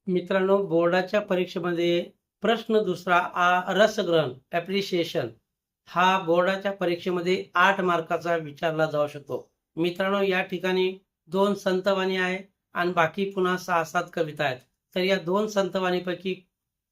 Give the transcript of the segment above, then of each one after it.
मित्रांनो, बोर्डाच्या परीक्षेमध्ये प्रश्न दुसरा रसग्रहण ॲप्रिशिएशन हा बोर्डाच्या परीक्षेमध्ये 8 मार्काचा विचारला जाऊ शकतो. मित्रांनो, या ठिकाणी 2 संतवाणी आहे आणि बाकी पुन्हा 6-7 कविता आहेत. तर या 2 संतवाणीपैकी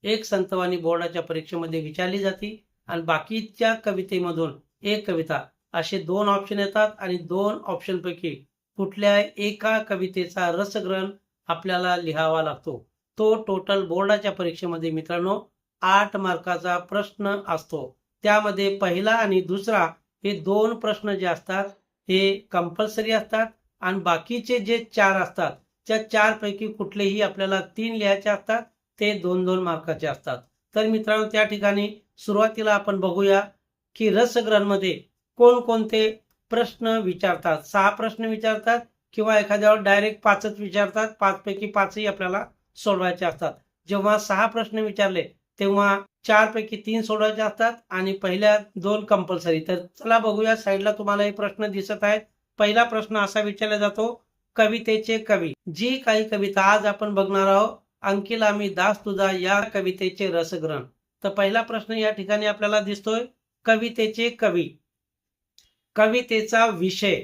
एक संतवाणी बोर्डाच्या परीक्षेमध्ये विचारली जाते आणि बाकीच्या कवितेमधून एक कविता असे 2 ऑप्शन येतात आणि 2 ऑप्शनपैकी कुठल्या एका कवितेचा रसग्रहण आपल्याला लिहावा लागतो. तो टोटल बोर्डाच्या परीक्षेमध्ये मित्रांनो 8 मार्काचा प्रश्न असतो. त्यामध्ये पहिला आणि दुसरा हे 2 प्रश्न जे असतात हे कंपल्सरी असतात आणि बाकीचे जे 4 असतात त्या 4 पैकी कुठलेही आपल्याला 3 लिहायचे असतात, ते 2-2 मार्काचे असतात. तर मित्रांनो, त्या ठिकाणी सुरुवातीला आपण बघूया की रसग्रहणमध्ये कोणकोणते प्रश्न विचारतात. 6 प्रश्न विचारतात किंवा एखाद्यावर डायरेक्ट 5च विचारतात. 5 पैकी 5ही आपल्याला सोडवायचे असतात. जेव्हा 6 प्रश्न विचारले तेव्हा 4 पैकी 3 सोडवायचे असतात आणि पहिल्या 2 कंपल्सरी. तर चला बघूया, साईडला तुम्हाला हे प्रश्न दिसत आहेत. पहिला प्रश्न असा विचारला जातो, कवितेचे कवी. जी काही कविता आज आपण बघणार आहोत, अंकिला मी दास तुझा या कवितेचे रसग्रहण. तर पहिला प्रश्न या ठिकाणी आपल्याला दिसतोय, कवितेचे कवी. कवितेचा विषय.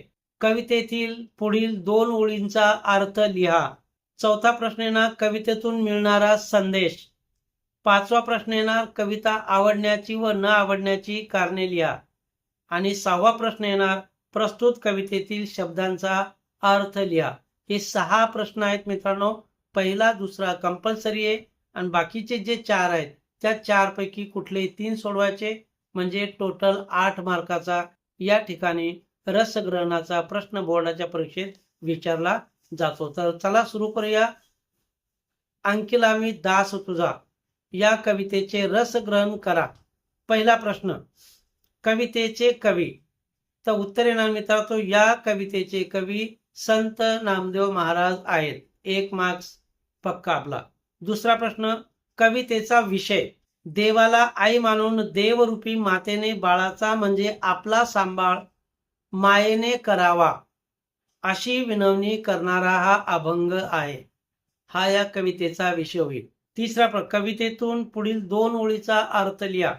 कवितेतील पुढील 2 ओळींचा अर्थ लिहा. चौथा प्रश्न येणार, कवितेतून मिळणारा संदेश. 5वा प्रश्न येणार, कविता आवडण्याची व न आवडण्याची कारणे लिहा. आणि 6वा प्रश्न येणार, प्रस्तुत कवितेतील शब्दांचा अर्थ लिहा. हे 6 प्रश्न आहेत मित्रांनो. पहिला दुसरा कंपल्सरी आहे आणि बाकीचे जे 4 आहेत त्या 4 पैकी कुठलेही 3 सोडवायचे, म्हणजे टोटल 8 मार्काचा या ठिकाणी रसग्रहणाचा प्रश्न बोर्डाच्या परीक्षेत विचारला जातो. तर चला सुरू करूया. अंकिला मी दास तुझा या कवितेचे रसग्रहण करा. पहिला प्रश्न, कवितेचे कवी. तर उत्तर येणार मित्रांनो, या कवितेचे कवी संत नामदेव महाराज आहेत. 1 मार्क्स पक्का आपला. दुसरा प्रश्न, कवितेचा विषय. देवाला आई मानून देवरूपी मातेने बाळाचा म्हणजे आपला सांभाळ मायेने करावा अशी विनवणी करणारा हा अभंग आहे. हा या कवितेचा विषय होईल. तीसरा प्रश्न, कवितेतून पुढील 2 ओळीचा अर्थ लिहा.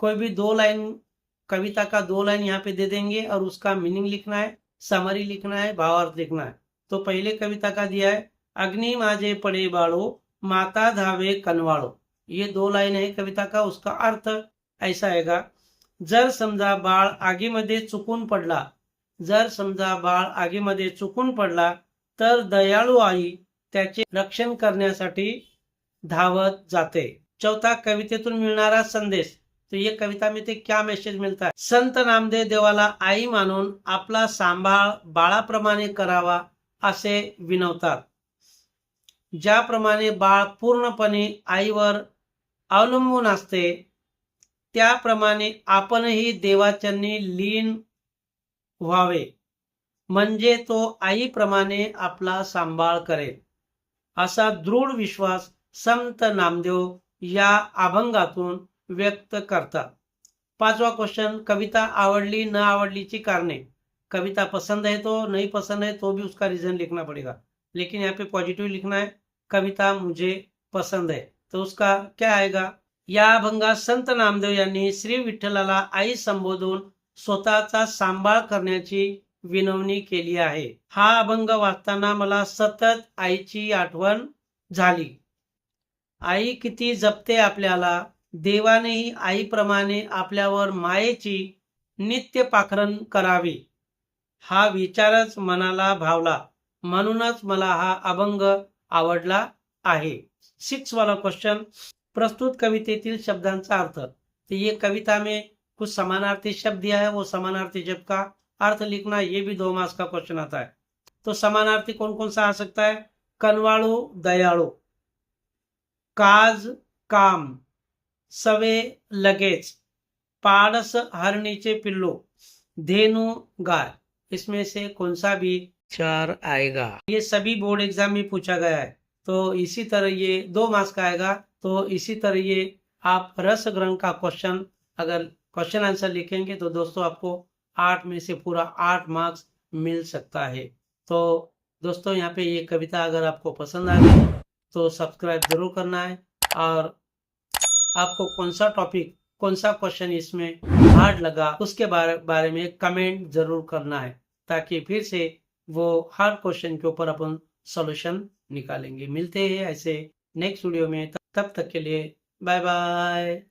कोई भी 2 लाइन कविता का 2 लाइन यहाँ पे दे देंगे और उसका मीनिंग लिखना है, समरी लिखना है, भावार्थ लिखना है. तो पहले कविता का दिया है, अग्नि माझे पडे बाळो माता धावे कनवाळो. ये 2 लाइन है कविता का. उसका अर्थ ऐसा आएगा, जर समजा बाळ आगीमध्ये चुकून पडला, जर समजा बाळ आगीमध्ये चुकून पडला तर दयाळू आई त्याचे रक्षण करण्यासाठी धावत जाते. चौथा, कवितेतून मिळणारा संदेश. तो ये कविता में ते क्या मैसेज मिलता है. संत नामदेव देवाला आई मानून आपला सांभाळ बाळाप्रमाणे करावा असे विनवतात. ज्याप्रमाणे बाळ पूर्णपणे आईवर अवलंबून असते त्याप्रमाणे आपणही देवाचरणी लीन व्हावे, म्हणजे तो आईप्रमाणे आपला सांभाळ करेल असा दृढ विश्वास संत नामदेव या अभंगातून व्यक्त करतात. 5वां क्वेश्चन, कविता आवडली न आवडलीची कारणे. कविता पसंद है तो नहीं पसंद है तो भी उसका रीजन लिखना पड़ेगा, लेकिन यहाँ पे पॉजिटिव लिखना है. कविता मुझे पसंद है तो उसका क्या आएगा. या अभंगात संत नामदेव यांनी श्री विठ्ठलाला आई संबोधून स्वतःचा सांभाळ करण्याची विनवणी केली आहे. हा अभंग वाचताना मला सतत आईची आठवण झाली. आई किती जपते आपल्याला, देवानेही आईप्रमाणे आपल्यावर मायेची नित्य पाखरण करावी हा विचारच मनाला भावला, म्हणूनच मला हा अभंग आवडला आहे. 6 वाला क्वेश्चन, प्रस्तुत कवितेतील शब्दांचा अर्थ. तो ये कविता में कुछ समानार्थी शब्द दिया है, वो समानार्थी शब्द का अर्थ लिखना. ये भी 2 मार्क्स का क्वेश्चन आता है. तो समानार्थी कौन कौन सा आ सकता है. कनवाळू दयाळू, काज काम, सवे लगेच, पाडस हरणीचे पिल्लू, धेनु गाय. इसमें से कौन सा भी 4 आएगा. ये सभी बोर्ड एग्जाम में पूछा गया है. तो इसी तरह ये 2 मार्क्स का आएगा. तो इसी तरह ये आप रस ग्रहण का क्वेश्चन अगर क्वेश्चन आंसर लिखेंगे तो दोस्तों आपको 8 में से पूरा 8 मार्क्स मिल सकता है. तो दोस्तों यहाँ पे ये कविता अगर आपको पसंद आ गई तो सब्सक्राइब जरूर करना है। और आपको कौन सा टॉपिक, कौन सा क्वेश्चन इसमें हार्ड लगा, उसके बारे में कमेंट जरूर करना है, ताकि फिर से वो हार्ड क्वेश्चन के ऊपर अपन सॉल्यूशन निकालेंगे। मिलते हैं ऐसे नेक्स्ट वीडियो में, तब तक के लिए बाय बाय।